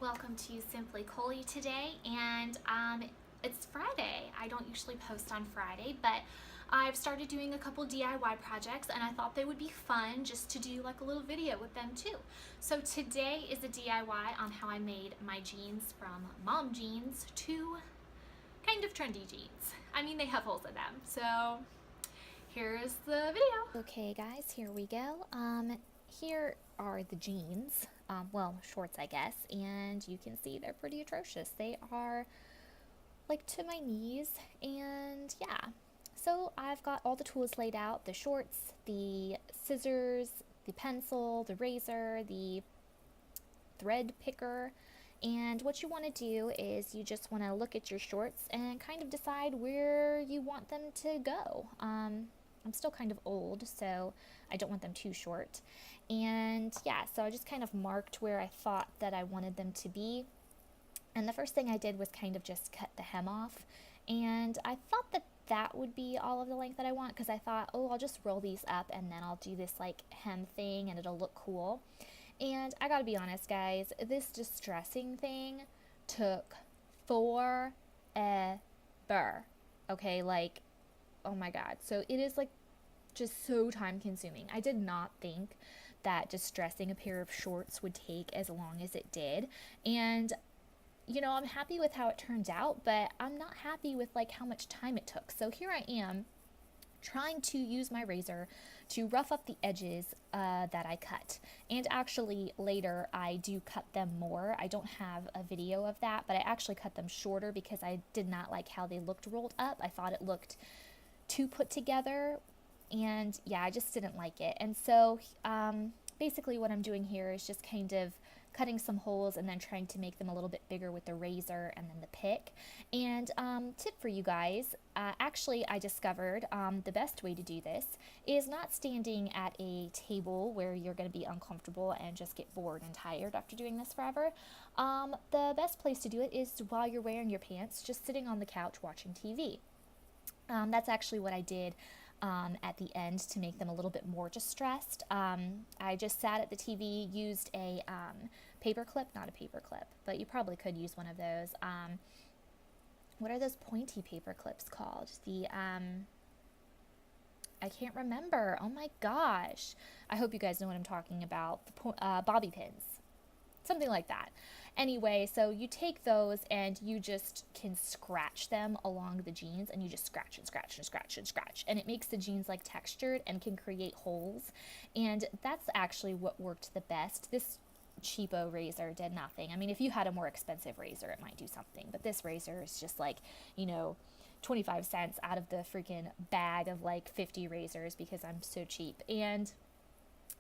welcome to Simply Colie today, and it's Friday. I don't usually post on Friday, but I've started doing a couple DIY projects and I thought they would be fun just to do like a little video with them too. So today is a DIY on how I made my jeans from mom jeans to kind of trendy jeans. I mean, they have holes in them, so here's the video. Okay guys, here we go. Here are the jeans, well, shorts I guess, and you can see they're pretty atrocious. They are like to my knees, and yeah. So I've got all the tools laid out: the shorts, the scissors, the pencil, the razor, the thread picker. And what you want to do is you just want to look at your shorts and kind of decide where you want them to go. I'm still kind of old, so I don't want them too short. And yeah, so I just kind of marked where I thought that I wanted them to be. And the first thing I did was kind of just cut the hem off. And I thought that that would be all of the length that I want, because I thought, oh, I'll just roll these up and then I'll do this like hem thing and it'll look cool. And I gotta be honest, guys, this distressing thing took forever. Okay, like, oh my god. So it is like just so time consuming. I did not think that distressing a pair of shorts would take as long as it did. And you know, I'm happy with how it turned out, but I'm not happy with like how much time it took. So here I am trying to use my razor to rough up the edges that I cut. And actually later I do cut them more. I don't have a video of that, but I actually cut them shorter because I did not like how they looked rolled up. I thought it looked too put together, and yeah, I just didn't like it. And so basically what I'm doing here is just kind of cutting some holes and then trying to make them a little bit bigger with the razor and then the pick. And tip for you guys, actually I discovered the best way to do this is not standing at a table where you're going to be uncomfortable and just get bored and tired after doing this forever. The best place to do it is while you're wearing your pants, just sitting on the couch watching TV. That's actually what I did at the end to make them a little bit more distressed. I just sat at the TV, used a paper clip, not a paper clip, but you probably could use one of those. What are those pointy paper clips called? The, I can't remember. Oh my gosh. I hope you guys know what I'm talking about. The bobby pins. Something like that. Anyway, so you take those and you just can scratch them along the jeans, and you just scratch and scratch and scratch and scratch, and it makes the jeans like textured and can create holes. And that's actually what worked the best. This cheapo razor did nothing. I mean, if you had a more expensive razor, it might do something, but this razor is just like, you know, 25 cents out of the freaking bag of like 50 razors because I'm so cheap. And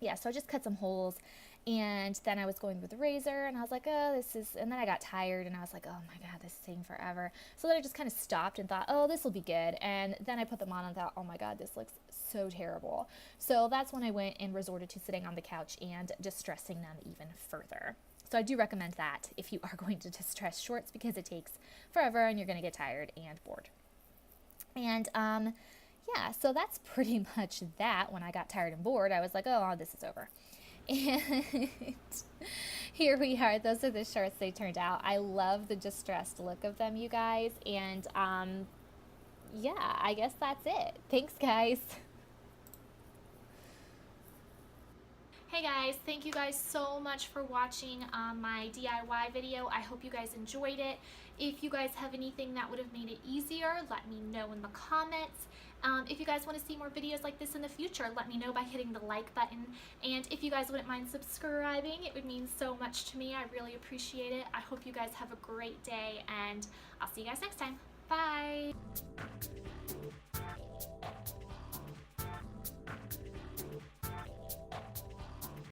yeah, so I just cut some holes, and then I was going with the razor and I was like, oh, this is, and then I got tired and I was like, oh my god, this is taking forever. So then I just kind of stopped and thought, oh, this will be good. And then I put them on and thought, oh my god, this looks so terrible. So that's when I went and resorted to sitting on the couch and distressing them even further. So I do recommend that if you are going to distress shorts, because it takes forever and you're going to get tired and bored. And yeah, so that's pretty much that. When I got tired and bored, I was like, oh, this is over. And here we are. Those are the shorts they turned out. I love the distressed look of them, you guys. And yeah, I guess that's it. Thanks, guys. Hey guys, thank you guys so much for watching my DIY video. I hope you guys enjoyed it. If you guys have anything that would have made it easier, let me know in the comments. If you guys want to see more videos like this in the future, let me know by hitting the like button. And if you guys wouldn't mind subscribing, it would mean so much to me. I really appreciate it. I hope you guys have a great day, and I'll see you guys next time. Bye!